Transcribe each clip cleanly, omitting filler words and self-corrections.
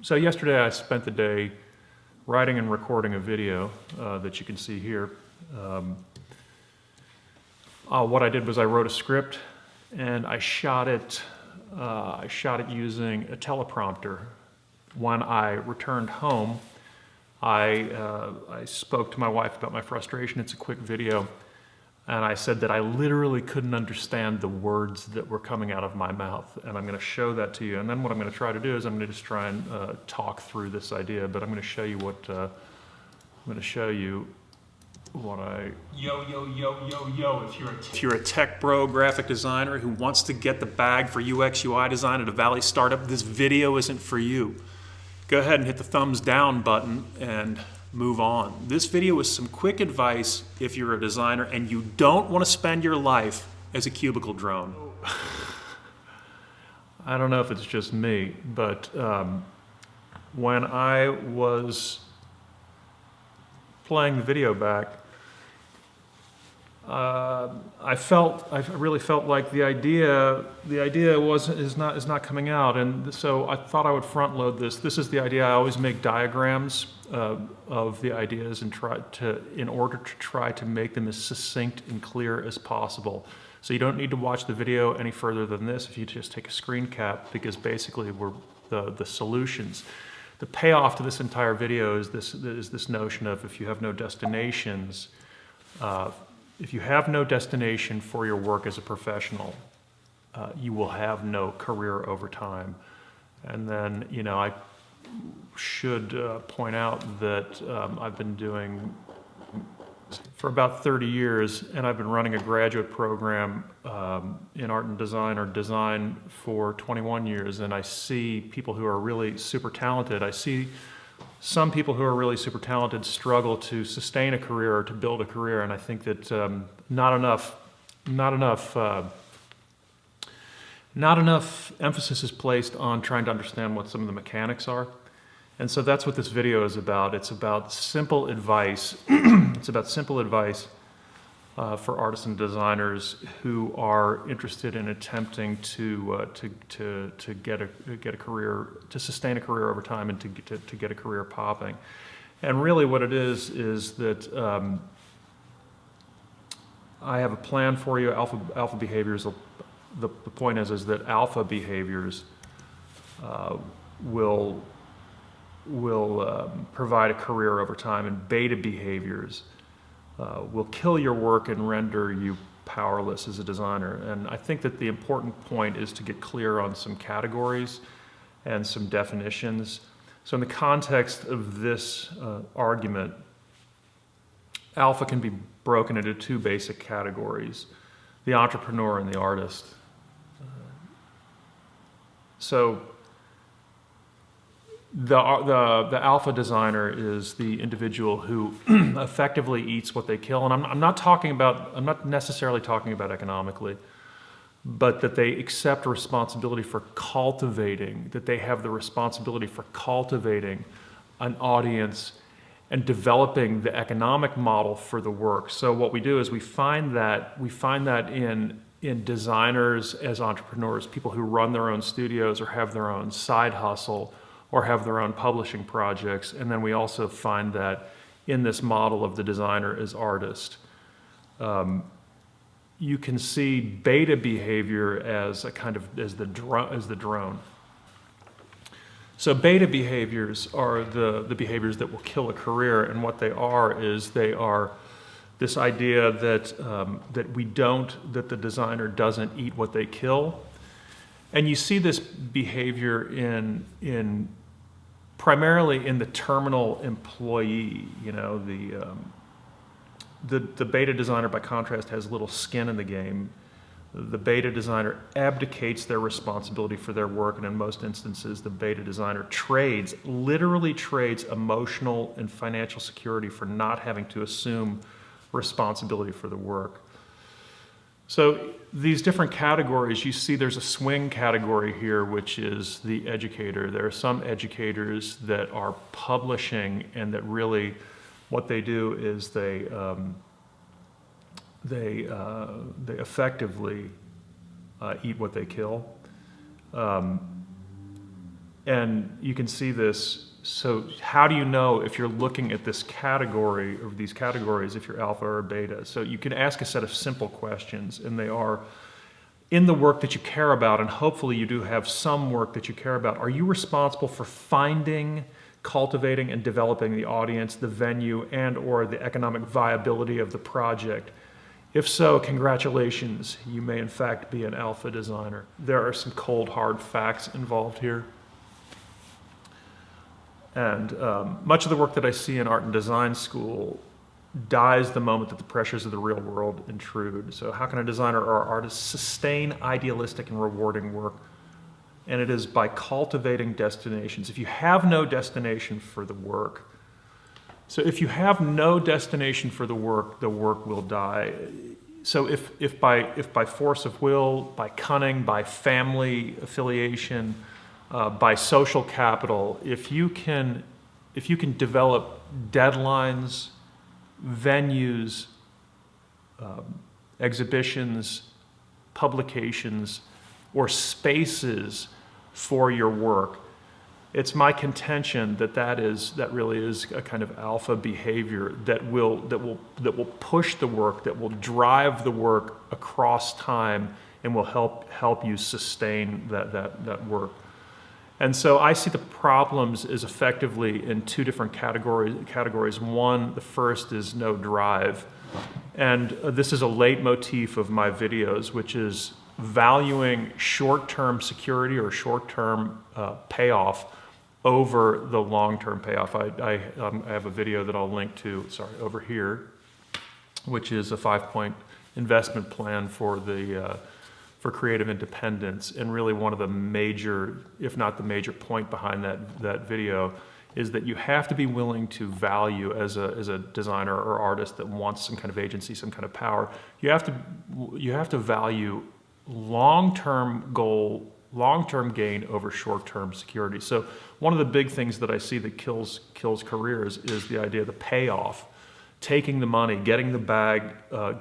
So yesterday I spent the day writing and recording a video that you can see here. What I did was I wrote a script and I shot it using a teleprompter. When I returned home, I spoke to my wife about my frustration. It's a quick video. And I said that I literally couldn't understand the words that were coming out of my mouth. And I'm going to show that to you. And then what I'm going to try to do is I'm going to just try and talk through this idea. But I'm going to show you what Yo, if you're a tech bro, graphic designer who wants to get the bag for UX UI design at a Valley startup, this video isn't for you. Go ahead and hit the thumbs down button and move on. This video is some quick advice if you're a designer and you don't want to spend your life as a cubicle drone. I don't know if it's just me, but when I was playing the video back, I really felt like the idea is not coming out, and so I thought I would front load this. This is the idea. I always make diagrams of the ideas and in order to try to make them as succinct and clear as possible. So you don't need to watch the video any further than this if you just take a screen cap, because basically we're the solutions. The payoff to this entire video is this notion of if you have no destinations, if you have no destination for your work as a professional, you will have no career over time. And then, I should point out that I've been doing for about 30 years, and I've been running a graduate program in art and design or design for 21 years, and I see people who are really super talented. I see some people who are really super talented struggle to sustain a career or to build a career, and I think that not enough emphasis is placed on trying to understand what some of the mechanics are. And so that's what this video is about. It's about simple advice. It's about simple advice for artists and designers who are interested in attempting to get a career, to sustain a career over time, and to get a career popping. And really, what it is that I have a plan for you. Alpha behaviors. The point is that alpha behaviors will provide a career over time, and beta behaviors will kill your work and render you powerless as a designer. And I think that the important point is to get clear on some categories and some definitions. So in the context of this argument, alpha can be broken into two basic categories: the entrepreneur and the artist. So the alpha designer is the individual who effectively eats what they kill, and I'm not necessarily talking about economically, but that they accept responsibility for cultivating, that they have the responsibility for cultivating an audience and developing the economic model for the work. So what we do is we find that in designers as entrepreneurs, people who run their own studios or have their own side hustle or have their own publishing projects. And then we also find that in this model of the designer as artist. You can see beta behavior as the drone. So beta behaviors are the behaviors that will kill a career, and what they are is they are this idea that that the designer doesn't eat what they kill. And you see this behavior primarily in the terminal employee. The beta designer, by contrast, has little skin in the game. The beta designer abdicates their responsibility for their work, and in most instances, the beta designer literally trades emotional and financial security for not having to assume responsibility for the work. So these different categories, you see there's a swing category here, which is the educator. There are some educators that are publishing, and that really what they do is they effectively eat what they kill. And you can see this. So how do you know if you're looking at this category, or these categories, if you're alpha or beta? So you can ask a set of simple questions, and they are, in the work that you care about, and hopefully you do have some work that you care about, are you responsible for finding, cultivating, and developing the audience, the venue, and or the economic viability of the project? If so, congratulations, you may in fact be an alpha designer. There are some cold, hard facts involved here. And much of the work that I see in art and design school dies the moment that the pressures of the real world intrude. So how can a designer or artist sustain idealistic and rewarding work? And it is by cultivating destinations. If you have no destination for the work, so if you have no destination for the work will die. So if by force of will, by cunning, by family affiliation, by social capital, if you can develop deadlines, venues, exhibitions, publications, or spaces for your work, it's my contention that really is a kind of alpha behavior that will push the work, that will drive the work across time, and will help you sustain that work. And so I see the problems as effectively in two different categories. One, the first is no drive. And this is a leitmotif of my videos, which is valuing short-term security or short-term payoff over the long-term payoff. I have a video that I'll link to, over here, which is a 5-point investment plan for creative independence. And really one of the major, if not the major point behind that video, is that you have to be willing to value, as a designer or artist that wants some kind of agency, some kind of power, you have to value long-term goal, long-term gain over short-term security. So one of the big things that I see that kills careers is the idea of the payoff. Taking the money, getting the bag,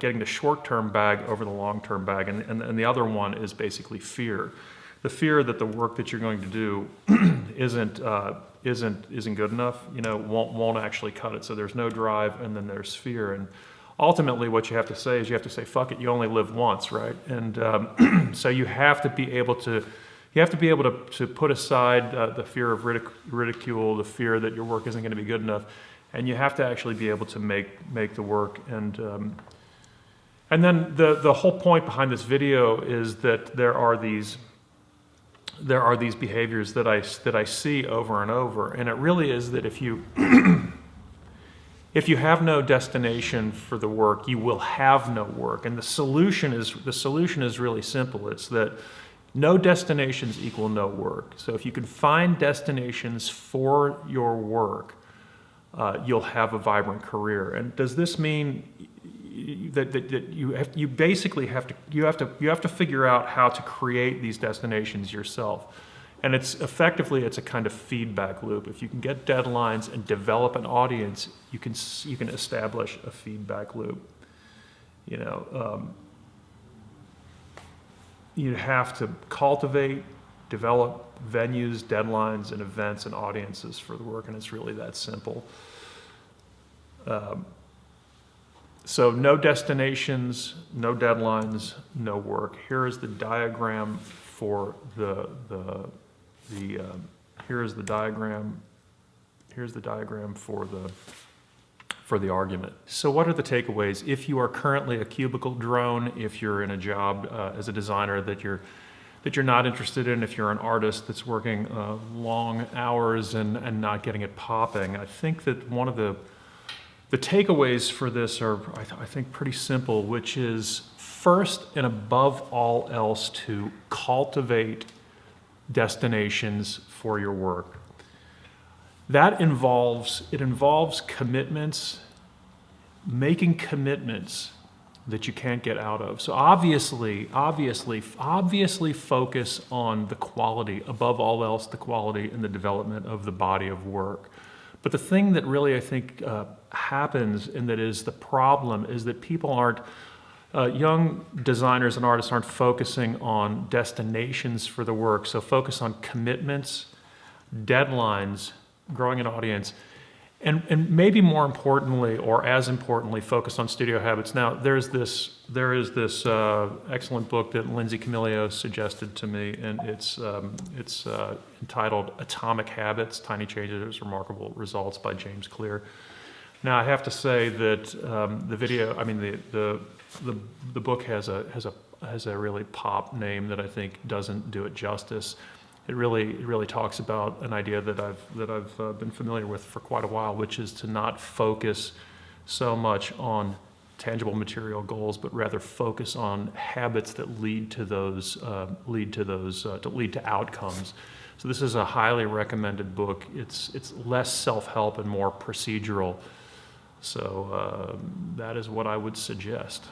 getting the short-term bag over the long-term bag, and the other one is basically fear. The fear that the work that you're going to do isn't good enough, won't actually cut it. So there's no drive, and then there's fear. And ultimately, what you have to say is, fuck it. You only live once, right? And so you have to be able to put aside the fear of ridicule, the fear that your work isn't going to be good enough. And you have to actually be able to make the work. And then the whole point behind this video is that there are these behaviors that I see over and over. And it really is that if you have no destination for the work, you will have no work. And the solution is really simple. It's that no destinations equal no work. So if you can find destinations for your work, you'll have a vibrant career. And does this mean that you basically have to figure out how to create these destinations yourself? And it's a kind of feedback loop. If you can get deadlines and develop an audience, you can establish a feedback loop. You have to cultivate, develop venues, deadlines, and events and audiences for the work, and it's really that simple. So no destinations, no deadlines, no work. Here is the diagram for here's the diagram for the argument. So what are the takeaways? If you are currently a cubicle drone, if you're in a job as a designer that you're not interested in, if you're an artist that's working long hours and not getting it popping, I think that one of the takeaways for this are, I think, pretty simple, which is first and above all else to cultivate destinations for your work. That involves commitments, making commitments that you can't get out of. So obviously focus on the quality, above all else, the quality and the development of the body of work. But the thing that really, I think, happens, and that is the problem, is that people aren't, young designers and artists aren't focusing on destinations for the work. So focus on commitments, deadlines, growing an audience, and maybe more importantly, or as importantly, focus on studio habits. Now, there is this excellent book that Lindsay Camilio suggested to me, and it's entitled "Atomic Habits: Tiny Changes, Remarkable Results" by James Clear. Now, I have to say that the book has a really pop name that I think doesn't do it justice. It really talks about an idea that I've been familiar with for quite a while, which is to not focus so much on tangible material goals, but rather focus on habits that lead to outcomes. So this is a highly recommended book. It's less self-help and more procedural. So that is what I would suggest.